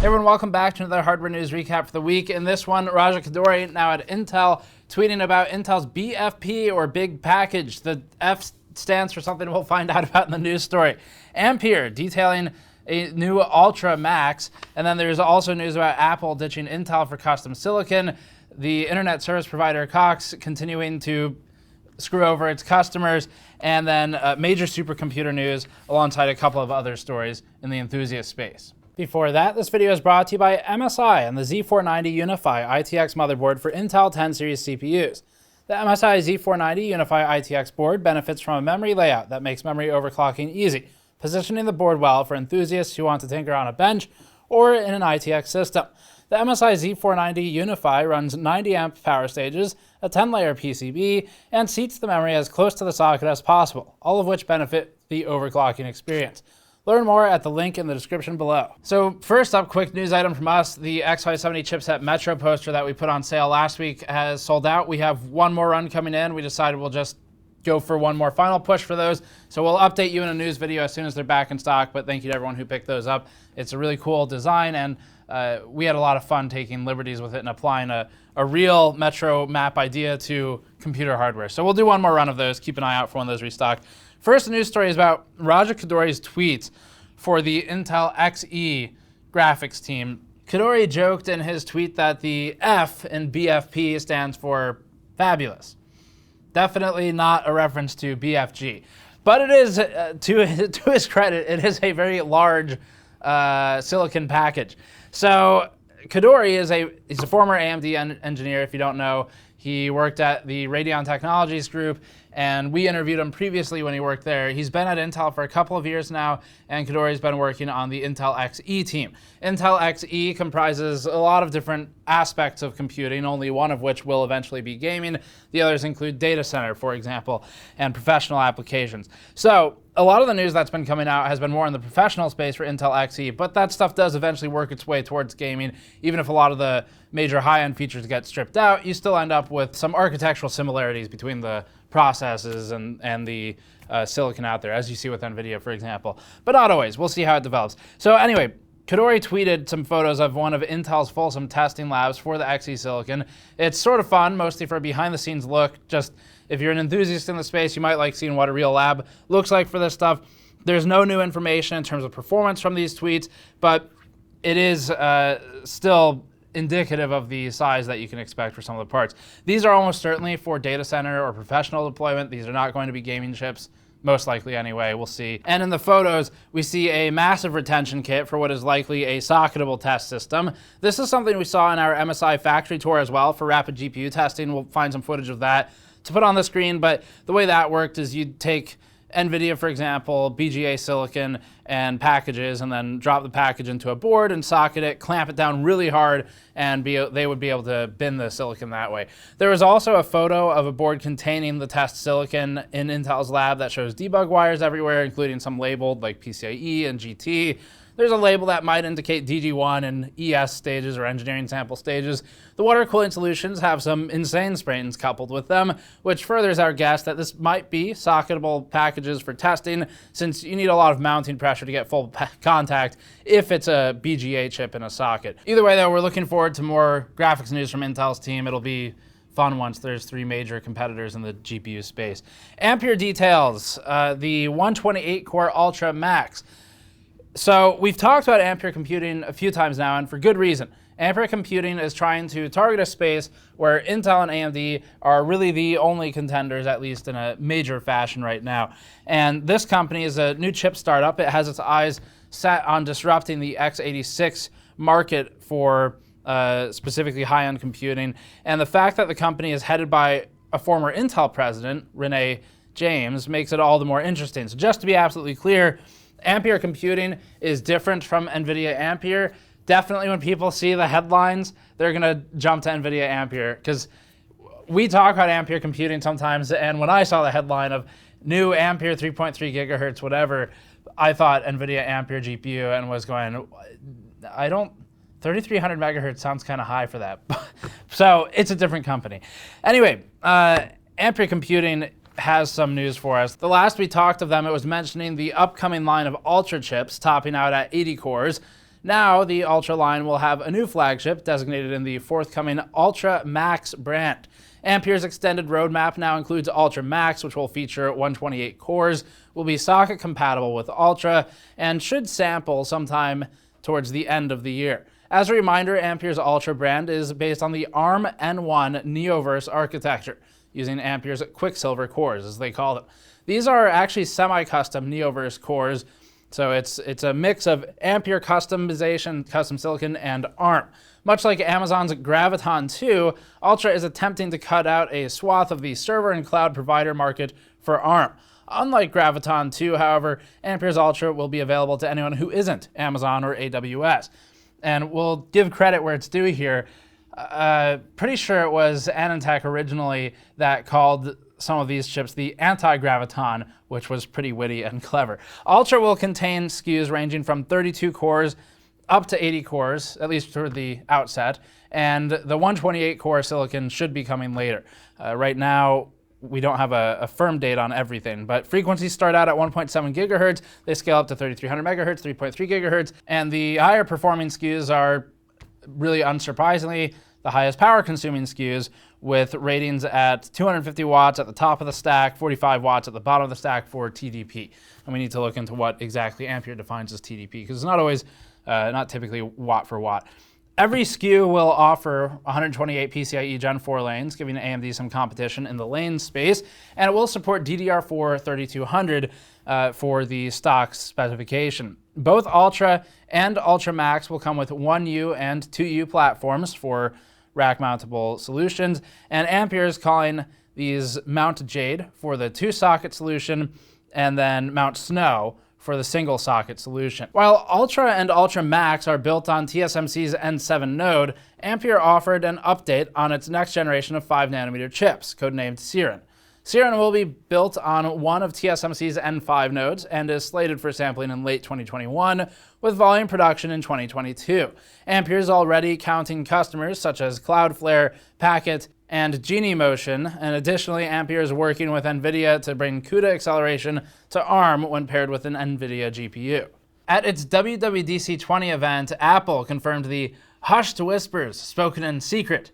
Hey everyone, welcome back to another hardware news recap for the week. In this one, Koduri, now at Intel, tweeting about Intel's BFP, or Big Package. The F stands for something we'll find out about in the news story. Ampere detailing a new Ultra Max, and then there's also news about Apple ditching Intel for custom silicon. The internet service provider Cox continuing to screw over its customers, and then major supercomputer news alongside a couple of other stories in the enthusiast space. Before that, this video is brought to you by MSI and the Z490 Unify ITX motherboard for Intel 10 series CPUs. The MSI Z490 Unify ITX board benefits from a memory layout that makes memory overclocking easy, positioning the board well for enthusiasts who want to tinker on a bench or in an ITX system. The MSI Z490 Unify runs 90 amp power stages, a 10-layer PCB, and seats the memory as close to the socket as possible, all of which benefit the overclocking experience. Learn more at the link in the description below. So first up, quick news item from us. The X570 chipset Metro poster that we put on sale last week has sold out. We have one more run coming in. We decided we'll just go for one more final push for those. So we'll update you in a news video as soon as they're back in stock, but thank you to everyone who picked those up. It's a really cool design, and we had a lot of fun taking liberties with it and applying a real Metro map idea to computer hardware. So we'll do one more run of those. Keep an eye out for when those restock. First, the news story is about Koduri's tweets for the Intel Xe graphics team. Koduri joked in his tweet that the F in BFP stands for fabulous. Definitely not a reference to BFG. But it is, to his credit, it is a very large silicon package. So Koduri he's a former AMD engineer, if you don't know. He worked at the Radeon Technologies Group, and we interviewed him previously when he worked there. He's been at Intel for a couple of years now, and Koduri's been working on the Intel Xe team. Intel Xe comprises a lot of different aspects of computing, only one of which will eventually be gaming. The others include data center, for example, and professional applications. So a lot of the news that's been coming out has been more in the professional space for Intel Xe, but that stuff does eventually work its way towards gaming. Even if a lot of the major high-end features get stripped out, you still end up with some architectural similarities between the processes and the silicon out there, as you see with NVIDIA, for example. But not always. We'll see how it develops. So anyway, Koduri tweeted some photos of one of Intel's fulsome testing labs for the Xe silicon. It's sort of fun, mostly for a behind-the-scenes look. Just if you're an enthusiast in the space, you might like seeing what a real lab looks like for this stuff. There's no new information in terms of performance from these tweets, but it is still indicative of the size that you can expect for some of the parts. These are almost certainly for data center or professional deployment. These are not going to be gaming chips, most likely anyway, we'll see. And in the photos, we see a massive retention kit for what is likely a socketable test system. This is something we saw in our MSI factory tour as well for rapid GPU testing. We'll find some footage of that to put on the screen, but the way that worked is you'd take NVIDIA, for example, BGA silicon and packages, and then drop the package into a board and socket it, clamp it down really hard, and they would be able to bin the silicon that way. There was also a photo of a board containing the test silicon in Intel's lab that shows debug wires everywhere, including some labeled like PCIe and GT. There's a label that might indicate DG1 and ES stages, or engineering sample stages. The water cooling solutions have some insane sprains coupled with them, which furthers our guess that this might be socketable packages for testing, since you need a lot of mounting pressure to get full contact if it's a BGA chip in a socket. Either way though, we're looking forward to more graphics news from Intel's team. It'll be fun once there's three major competitors in the GPU space. Ampere details the 128-core Ultra Max. So we've talked about Ampere computing a few times now, and for good reason. Ampere computing is trying to target a space where Intel and AMD are really the only contenders, at least in a major fashion right now. And this company is a new chip startup. It has its eyes set on disrupting the x86 market for specifically high-end computing. And the fact that the company is headed by a former Intel president, Rene James, makes it all the more interesting. So just to be absolutely clear, Ampere computing is different from NVIDIA Ampere. Definitely when people see the headlines, they're going to jump to NVIDIA Ampere, because we talk about Ampere computing sometimes, and when I saw the headline of new Ampere 3.3 gigahertz, whatever, I thought NVIDIA Ampere GPU and was going, 3,300 megahertz sounds kind of high for that. So it's a different company. Anyway, Ampere computing has some news for us. The last we talked of them, it was mentioning the upcoming line of Ultra chips topping out at 80 cores. Now, the Ultra line will have a new flagship designated in the forthcoming Ultra Max brand. Ampere's extended roadmap now includes Ultra Max, which will feature 128 cores, will be socket compatible with Ultra, and should sample sometime towards the end of the year. As a reminder, Ampere's Ultra brand is based on the ARM N1 Neoverse architecture, using Ampere's Quicksilver cores, as they call them. These are actually semi-custom Neoverse cores, so it's a mix of Ampere customization, custom silicon, and ARM. Much like Amazon's Graviton 2, Ultra is attempting to cut out a swath of the server and cloud provider market for ARM. Unlike Graviton 2, however, Ampere's Ultra will be available to anyone who isn't Amazon or AWS. And we'll give credit where it's due here. Pretty sure it was AnandTech originally that called some of these chips the anti-Graviton, which was pretty witty and clever. Ultra will contain SKUs ranging from 32 cores up to 80 cores, at least for the outset, and the 128 core silicon should be coming later. Right now, we don't have a firm date on everything, but frequencies start out at 1.7 gigahertz, they scale up to 3300 megahertz, 3.3 gigahertz, and the higher performing SKUs are, really unsurprisingly, the highest power consuming SKUs, with ratings at 250 watts at the top of the stack, 45 watts at the bottom of the stack for TDP. And we need to look into what exactly Ampere defines as TDP, because it's not always, not typically watt for watt. Every SKU will offer 128 PCIe Gen 4 lanes, giving AMD some competition in the lane space, and it will support DDR4 3200 for the stock specification. Both Ultra and Ultra Max will come with 1U and 2U platforms for rack-mountable solutions, and Ampere is calling these Mount Jade for the 2-socket solution, and then Mount Snow for the single-socket solution. While Ultra and Ultra Max are built on TSMC's N7 node, Ampere offered an update on its next generation of 5nm chips, codenamed Siren. Siren will be built on one of TSMC's N5 nodes and is slated for sampling in late 2021, with volume production in 2022. Ampere is already counting customers such as Cloudflare, Packet, and Geniemotion, and additionally, Ampere is working with NVIDIA to bring CUDA acceleration to ARM when paired with an NVIDIA GPU. At its WWDC 20 event, Apple confirmed the hushed whispers spoken in secret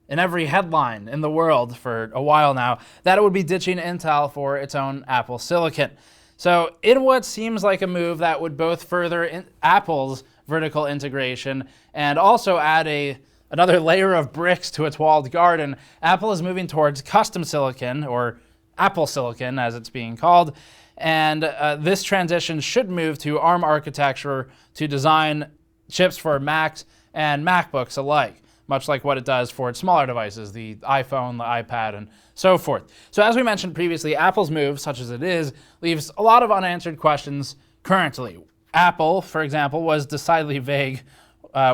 in every headline in the world for a while now, that it would be ditching Intel for its own Apple silicon. So in what seems like a move that would both further Apple's vertical integration and also add another layer of bricks to its walled garden, Apple is moving towards custom silicon, or Apple silicon as it's being called, and this transition should move to ARM architecture to design chips for Macs and MacBooks alike, much like what it does for its smaller devices, the iPhone, the iPad, and so forth. So as we mentioned previously, Apple's move, such as it is, leaves a lot of unanswered questions currently. Apple, for example, was decidedly vague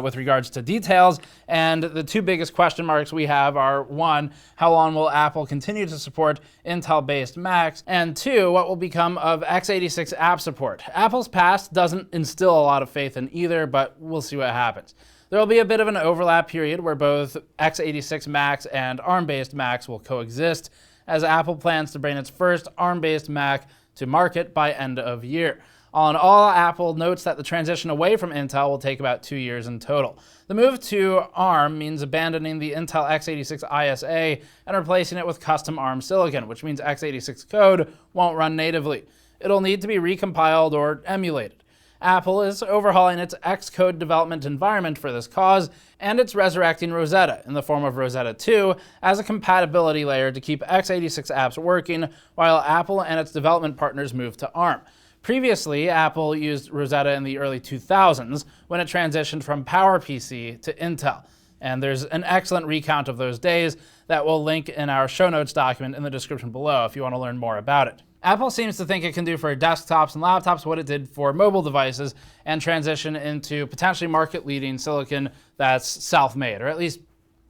with regards to details, and the two biggest question marks we have are, one, how long will Apple continue to support Intel-based Macs, and two, what will become of x86 app support? Apple's past doesn't instill a lot of faith in either, but we'll see what happens. There will be a bit of an overlap period where both x86 Macs and ARM-based Macs will coexist, as Apple plans to bring its first ARM-based Mac to market by end of year. All in all, Apple notes that the transition away from Intel will take about 2 years in total. The move to ARM means abandoning the Intel x86 ISA and replacing it with custom ARM silicon, which means x86 code won't run natively. It'll need to be recompiled or emulated. Apple is overhauling its Xcode development environment for this cause, and it's resurrecting Rosetta in the form of Rosetta 2 as a compatibility layer to keep x86 apps working while Apple and its development partners move to ARM. Previously, Apple used Rosetta in the early 2000s when it transitioned from PowerPC to Intel. And there's an excellent recount of those days that we'll link in our show notes document in the description below if you want to learn more about it. Apple seems to think it can do for desktops and laptops what it did for mobile devices and transition into potentially market-leading silicon that's self-made, or at least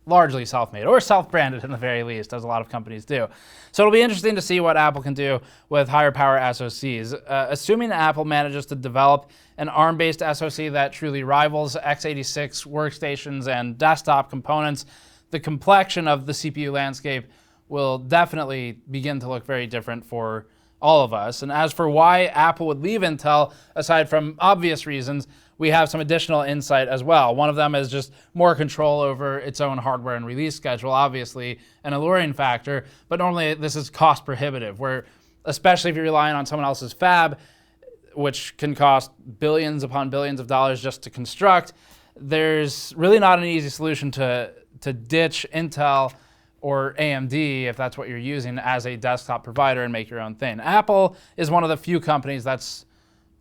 largely self-made, or self-branded in the very least, as a lot of companies do. So it'll be interesting to see what Apple can do with higher power SoCs. Assuming Apple manages to develop an ARM-based SoC that truly rivals x86 workstations and desktop components, the complexion of the CPU landscape will definitely begin to look very different for all of us. And as for why Apple would leave Intel, aside from obvious reasons, we have some additional insight as well. One of them is just more control over its own hardware and release schedule, obviously an alluring factor, but normally this is cost prohibitive, where especially if you're relying on someone else's fab, which can cost billions upon billions of dollars just to construct, there's really not an easy solution to ditch Intel or AMD, if that's what you're using as a desktop provider, and make your own thing. Apple is one of the few companies that's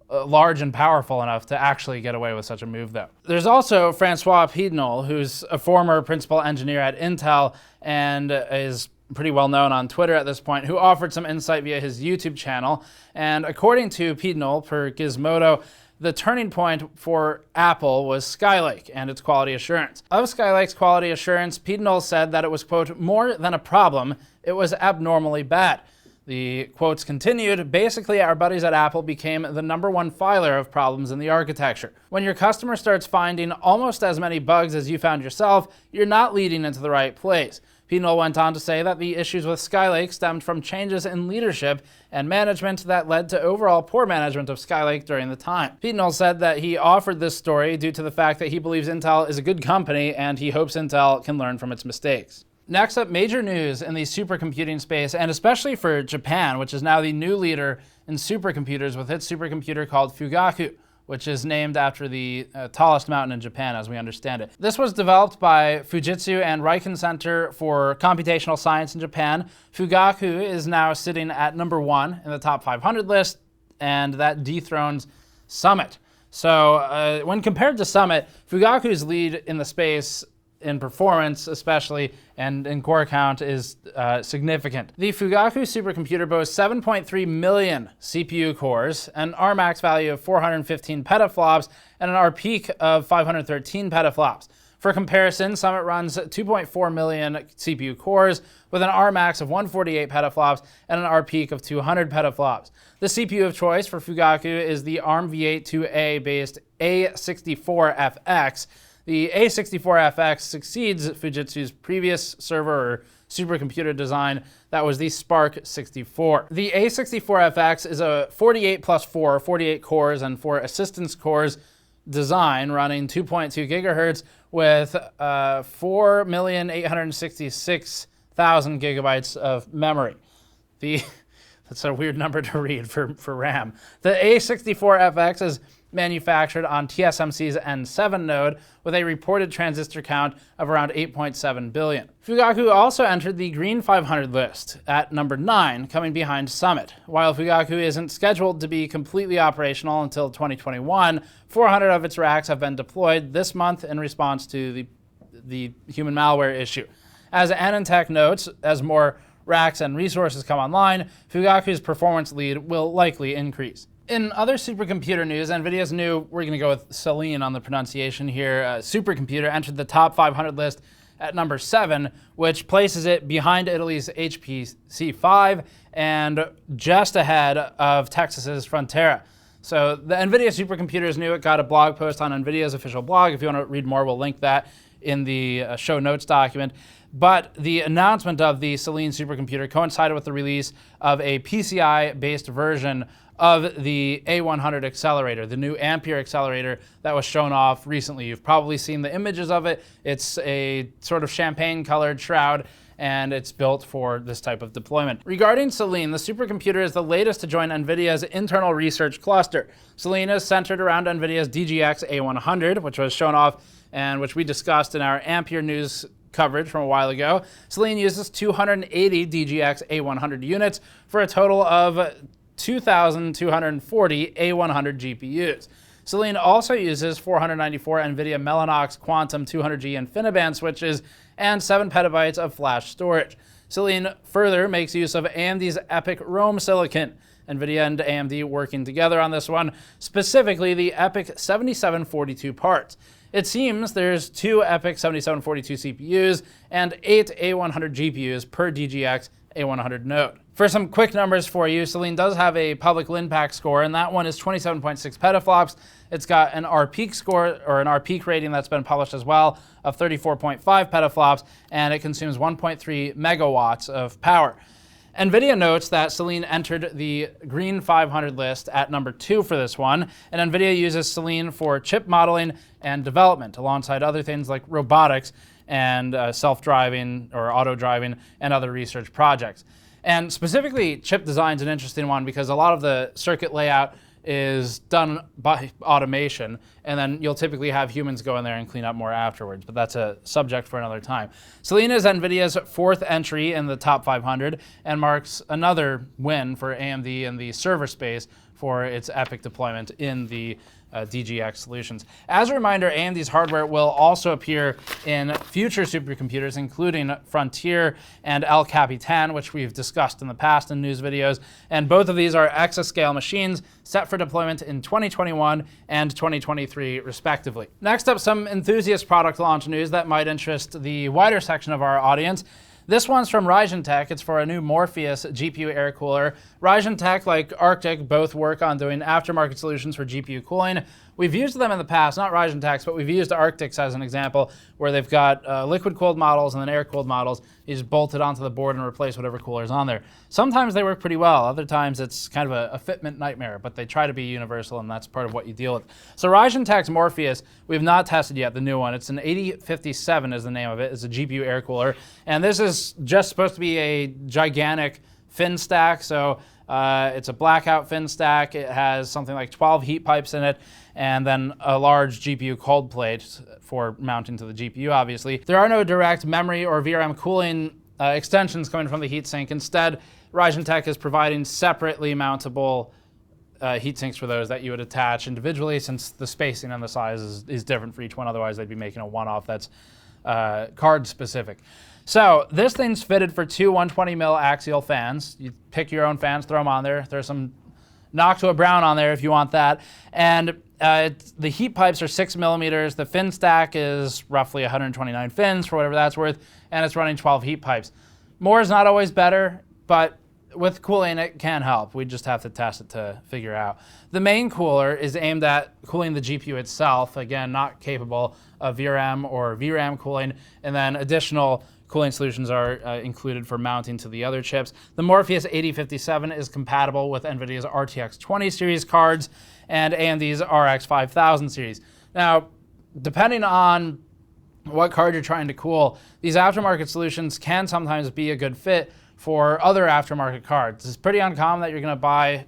large and powerful enough to actually get away with such a move, though. There's also Francois Piednol, who's a former principal engineer at Intel and is pretty well known on Twitter at this point, who offered some insight via his YouTube channel. And according to Piednol, per Gizmodo, the turning point for Apple was Skylake and its quality assurance. Of Skylake's quality assurance, Piednol said that it was, quote, more than a problem, it was abnormally bad. The quotes continued, basically our buddies at Apple became the #1 filer of problems in the architecture. When your customer starts finding almost as many bugs as you found yourself, you're not leading into the right place. Piednol went on to say that the issues with Skylake stemmed from changes in leadership and management that led to overall poor management of Skylake during the time. Piednol said that he offered this story due to the fact that he believes Intel is a good company and he hopes Intel can learn from its mistakes. Next up, major news in the supercomputing space, and especially for Japan, which is now the new leader in supercomputers with its supercomputer called Fugaku, which is named after the tallest mountain in Japan, as we understand it. This was developed by Fujitsu and Riken Center for Computational Science in Japan. Fugaku is now sitting at #1 in the top 500 list, and that dethrones Summit. So when compared to Summit, Fugaku's lead in the space in performance especially, and in core count is significant. The Fugaku supercomputer boasts 7.3 million CPU cores, an Rmax value of 415 petaflops, and an Rpeak of 513 petaflops. For comparison, Summit runs 2.4 million CPU cores with an Rmax of 148 petaflops and an Rpeak of 200 petaflops. The CPU of choice for Fugaku is the ARM v8-2A based A64FX. The A64FX succeeds Fujitsu's previous server or supercomputer design that was the SPARC 64. The A64FX is a 48 plus 4, 48 cores and 4 assistance cores design running 2.2 gigahertz with 4,866,000 gigabytes of memory. That's a weird number to read for RAM. The A64FX is manufactured on TSMC's N7 node with a reported transistor count of around 8.7 billion. Fugaku also entered the Green 500 list at #9, coming behind Summit. While Fugaku isn't scheduled to be completely operational until 2021, 400 of its racks have been deployed this month in response to the human malware issue. As AnandTech notes, as more racks and resources come online, Fugaku's performance lead will likely increase. In other supercomputer news, NVIDIA's new, we're going to go with Selene on the pronunciation here, supercomputer entered the top 500 list at #7, which places it behind Italy's HPC 5 and just ahead of Texas's Frontera. So the NVIDIA supercomputer is new. It got a blog post on NVIDIA's official blog. If you want to read more, we'll link that in the show notes document. But the announcement of the Selene supercomputer coincided with the release of a PCI-based version of the A100 accelerator, the new Ampere accelerator that was shown off recently. You've probably seen the images of it. It's a sort of champagne-colored shroud, and it's built for this type of deployment. Regarding Selene, the supercomputer is the latest to join NVIDIA's internal research cluster. Selene is centered around NVIDIA's DGX A100, which was shown off and which we discussed in our Ampere news coverage from a while ago. Selene uses 280 DGX A100 units for a total of 2,240 A100 GPUs. Selene also uses 494 NVIDIA Mellanox Quantum 200G InfiniBand switches and 7 petabytes of flash storage. Selene further makes use of AMD's EPYC Rome silicon. NVIDIA and AMD working together on this one, specifically the EPYC 7742 parts. It seems there's 2 EPYC 7742 CPUs and 8 A100 GPUs per DGX A100 node. For some quick numbers for you, Selene does have a public LINPACK score, and that one is 27.6 petaflops. It's got an Rpeak score, or an Rpeak rating that's been published as well, of 34.5 petaflops, and it consumes 1.3 megawatts of power. NVIDIA notes that Selene entered the Green 500 list at number 2 for this one, and NVIDIA uses Selene for chip modeling and development, alongside other things like robotics and self-driving or auto-driving and other research projects. And specifically, chip design is an interesting one because a lot of the circuit layout is done by automation, and then you'll typically have humans go in there and clean up more afterwards, but that's a subject for another time. Selene is NVIDIA's 4th entry in the top 500 and marks another win for AMD in the server space for its EPYC deployment in the DGX solutions. As a reminder, AMD's hardware will also appear in future supercomputers, including Frontier and El Capitan, which we've discussed in the past in news videos. And both of these are exascale machines set for deployment in 2021 and 2023, respectively. Next up, some enthusiast product launch news that might interest the wider section of our audience. This one's from Raijintek. It's for a new Morpheus GPU air cooler. Raijintek, like Arctic, both work on doing aftermarket solutions for GPU cooling. We've used them in the past, not Raijintek's, but we've used Arctic's as an example, where they've got liquid-cooled models and then air-cooled models. You just bolt it onto the board and replace whatever cooler's on there. Sometimes they work pretty well. Other times it's kind of a fitment nightmare, but they try to be universal, and that's part of what you deal with. So Raijintek's Morpheus, we've not tested yet, the new one. It's an 8057 is the name of it. It's a GPU air cooler. And this is just supposed to be a gigantic fin stack. So it's a blackout fin stack. It has something like 12 heat pipes in it, and then a large GPU cold plate for mounting to the GPU, obviously. There are no direct memory or VRM cooling extensions coming from the heatsink. Instead, Raijintek is providing separately mountable heatsinks for those that you would attach individually, since the spacing and the size is different for each one. Otherwise, they'd be making a one-off that's card specific. So this thing's fitted for 2 120mm axial fans. You pick your own fans, throw them on there. There's some Noctua Brown on there if you want that. And the heat pipes are 6 millimeters. The fin stack is roughly 129 fins, for whatever that's worth, and it's running 12 heat pipes. More is not always better, but with cooling, it can help. We just have to test it to figure out. The main cooler is aimed at cooling the GPU itself, again, not capable of VRM or VRAM cooling, and then additional cooling solutions are included for mounting to the other chips. The Morpheus 8057 is compatible with NVIDIA's RTX 20 series cards and AMD's RX 5000 series. Now, depending on what card you're trying to cool, these aftermarket solutions can sometimes be a good fit for other aftermarket cards. It's pretty uncommon that you're going to buy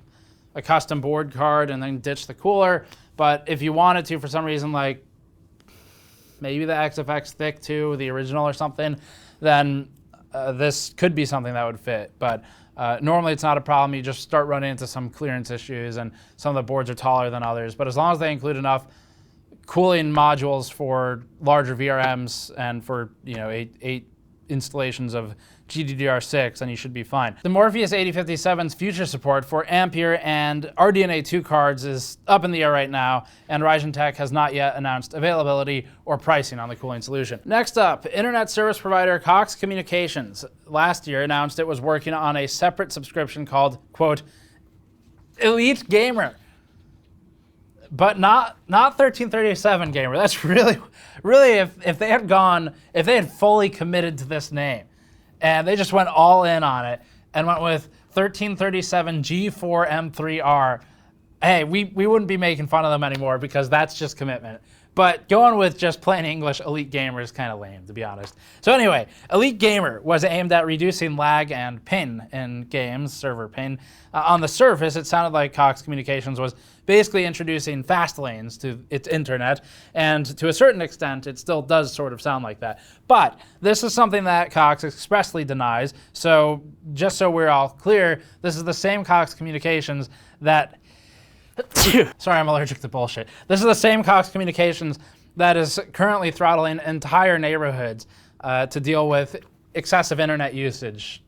a custom board card and then ditch the cooler, but if you wanted to, for some reason, like maybe the XFX Thick 2, the original or something, then this could be something that would fit. But normally it's not a problem. You just start running into some clearance issues, and some of the boards are taller than others. But as long as they include enough cooling modules for larger VRMs and for eight installations of GDDR6, then you should be fine. The Morpheus 8057's future support for Ampere and RDNA 2 cards is up in the air right now, and Raijintek has not yet announced availability or pricing on the cooling solution. Next up, internet service provider Cox Communications last year announced it was working on a separate subscription called, quote, Elite Gamer. But not 1337 Gamer. That's really if they had fully committed to this name, and they just went all in on it and went with 1337 G4M3R, hey, we wouldn't be making fun of them anymore because that's just commitment. But going with just plain English Elite Gamer is kind of lame, to be honest. So anyway, Elite Gamer was aimed at reducing lag and ping in games, server ping. On the surface, it sounded like Cox Communications was basically introducing fast lanes to its internet, and to a certain extent, it still does sort of sound like that. But this is something that Cox expressly denies, so just so we're all clear, this is the same Cox Communications that sorry, I'm allergic to bullshit. This is the same Cox Communications that is currently throttling entire neighborhoods to deal with excessive internet usage.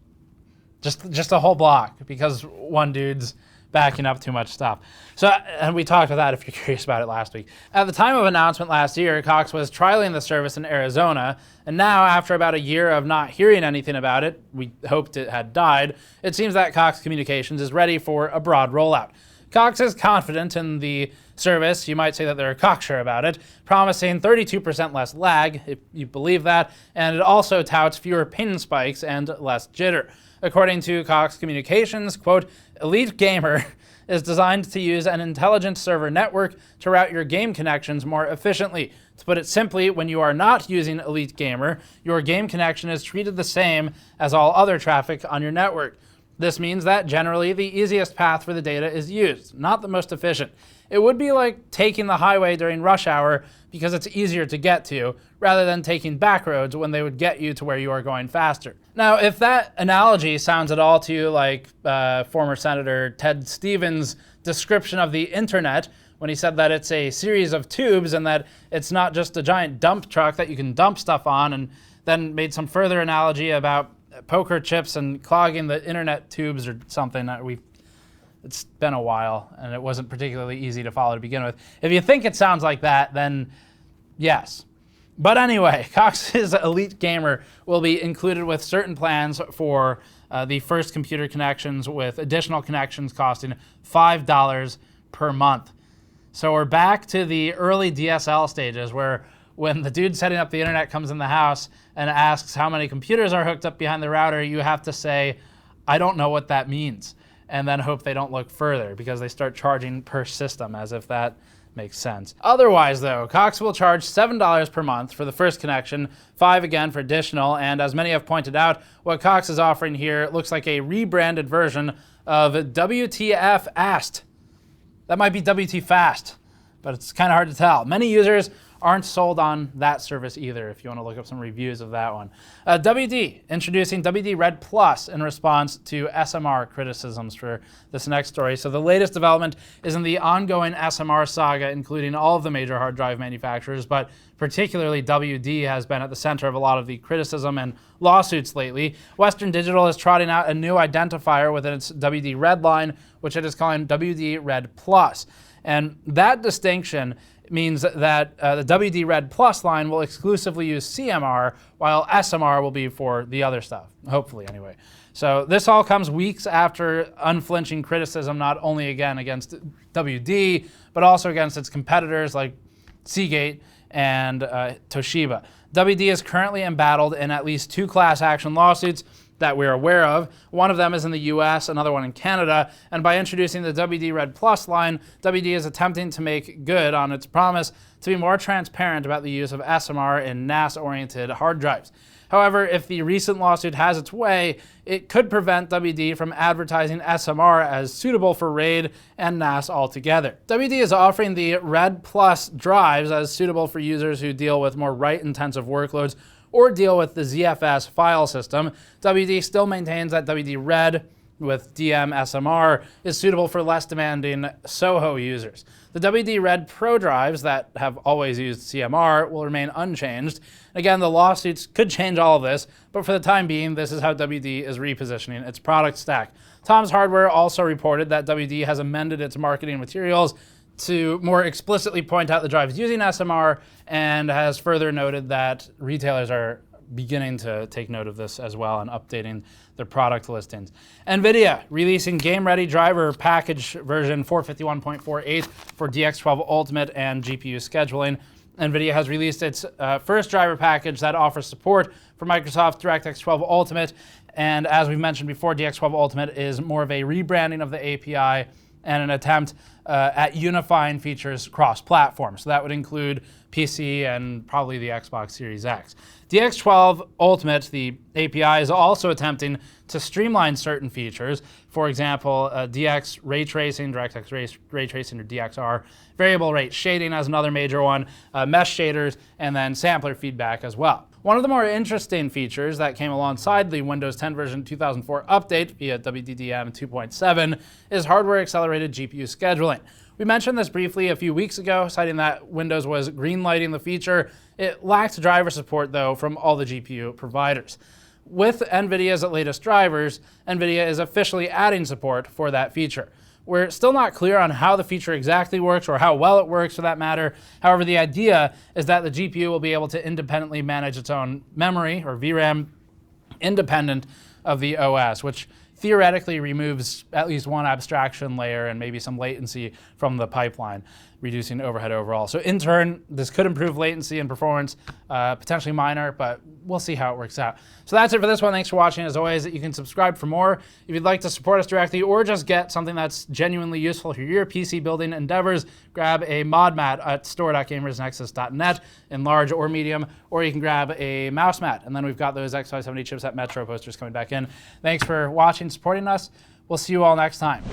Just a whole block because one dude's backing up too much stuff. So, and we talked about that if you're curious about it last week. At the time of announcement last year, Cox was trialing the service in Arizona, and now after about a year of not hearing anything about it, we hoped it had died, it seems that Cox Communications is ready for a broad rollout. Cox is confident in the service. You might say that they're cocksure about it, promising 32% less lag, if you believe that, and it also touts fewer ping spikes and less jitter. According to Cox Communications, quote, Elite Gamer is designed to use an intelligent server network to route your game connections more efficiently. To put it simply, when you are not using Elite Gamer, your game connection is treated the same as all other traffic on your network. This means that generally the easiest path for the data is used, not the most efficient. It would be like taking the highway during rush hour because it's easier to get to, rather than taking back roads when they would get you to where you are going faster. Now, if that analogy sounds at all to you like former Senator Ted Stevens' description of the internet, when he said that it's a series of tubes and that it's not just a giant dump truck that you can dump stuff on, and then made some further analogy about poker chips and clogging the internet tubes or something that it's been a while and it wasn't particularly easy to follow to begin with. If you think it sounds like that, then yes. But anyway, Cox's Elite Gamer will be included with certain plans for the first computer connections, with additional connections costing $5 per month. So we're back to the early DSL stages where when the dude setting up the internet comes in the house and asks how many computers are hooked up behind the router, you have to say, I don't know what that means, and then hope they don't look further because they start charging per system, as if that makes sense. Otherwise, though, Cox will charge $7 per month for the first connection, $5 again for additional, and as many have pointed out, what Cox is offering here looks like a rebranded version of WTF Ast. That might be WT Fast, but it's kind of hard to tell. Many users aren't sold on that service either, if you want to look up some reviews of that one. WD, introducing WD Red Plus in response to SMR criticisms for this next story. So the latest development is in the ongoing SMR saga, including all of the major hard drive manufacturers, but particularly WD has been at the center of a lot of the criticism and lawsuits lately. Western Digital is trotting out a new identifier within its WD Red line, which it is calling WD Red Plus. And that distinction means that the WD Red Plus line will exclusively use CMR, while SMR will be for the other stuff, hopefully anyway. So this all comes weeks after unflinching criticism, not only again against WD, but also against its competitors like Seagate and Toshiba. WD is currently embattled in at least 2 class action lawsuits that we're aware of. One of them is in the US, another one in Canada, and by introducing the WD Red Plus line, WD is attempting to make good on its promise to be more transparent about the use of SMR in NAS-oriented hard drives. However, if the recent lawsuit has its way, it could prevent WD from advertising SMR as suitable for RAID and NAS altogether. WD is offering the Red Plus drives as suitable for users who deal with more write-intensive workloads or deal with the ZFS file system. WD still maintains that WD Red with DM SMR is suitable for less demanding SOHO users. The WD Red Pro drives that have always used CMR will remain unchanged. Again, the lawsuits could change all of this, but for the time being, this is how WD is repositioning its product stack. Tom's Hardware also reported that WD has amended its marketing materials to more explicitly point out the drives using SMR, and has further noted that retailers are beginning to take note of this as well and updating their product listings. NVIDIA releasing game-ready driver package version 451.48 for DX12 Ultimate and GPU scheduling. NVIDIA has released its first driver package that offers support for Microsoft DirectX 12 Ultimate, and as we've mentioned before, DX12 Ultimate is more of a rebranding of the API and an attempt at unifying features cross-platform. So that would include PC and probably the Xbox Series X. DX12 Ultimate, the API, is also attempting to streamline certain features. For example, DX ray tracing, DirectX ray tracing or DXR, variable rate shading as another major one, mesh shaders, and then sampler feedback as well. One of the more interesting features that came alongside the Windows 10 version 2004 update via WDDM 2.7 is hardware-accelerated GPU scheduling. We mentioned this briefly a few weeks ago, citing that Windows was greenlighting the feature. It lacked driver support, though, from all the GPU providers. With NVIDIA's latest drivers, NVIDIA is officially adding support for that feature. We're still not clear on how the feature exactly works or how well it works for that matter. However, the idea is that the GPU will be able to independently manage its own memory, or VRAM, independent of the OS, which theoretically removes at least one abstraction layer and maybe some latency from the pipeline. reducing overhead overall. So in turn, this could improve latency and performance, potentially minor, but we'll see how it works out. So that's it for this one. Thanks for watching. As always, you can subscribe for more if you'd like to support us directly or just get something that's genuinely useful for your PC building endeavors. Grab a mod mat at store.gamersnexus.net in large or medium, or you can grab a mouse mat. And then we've got those X570 chipset Metro posters coming back in. Thanks for watching, supporting us. We'll see you all next time.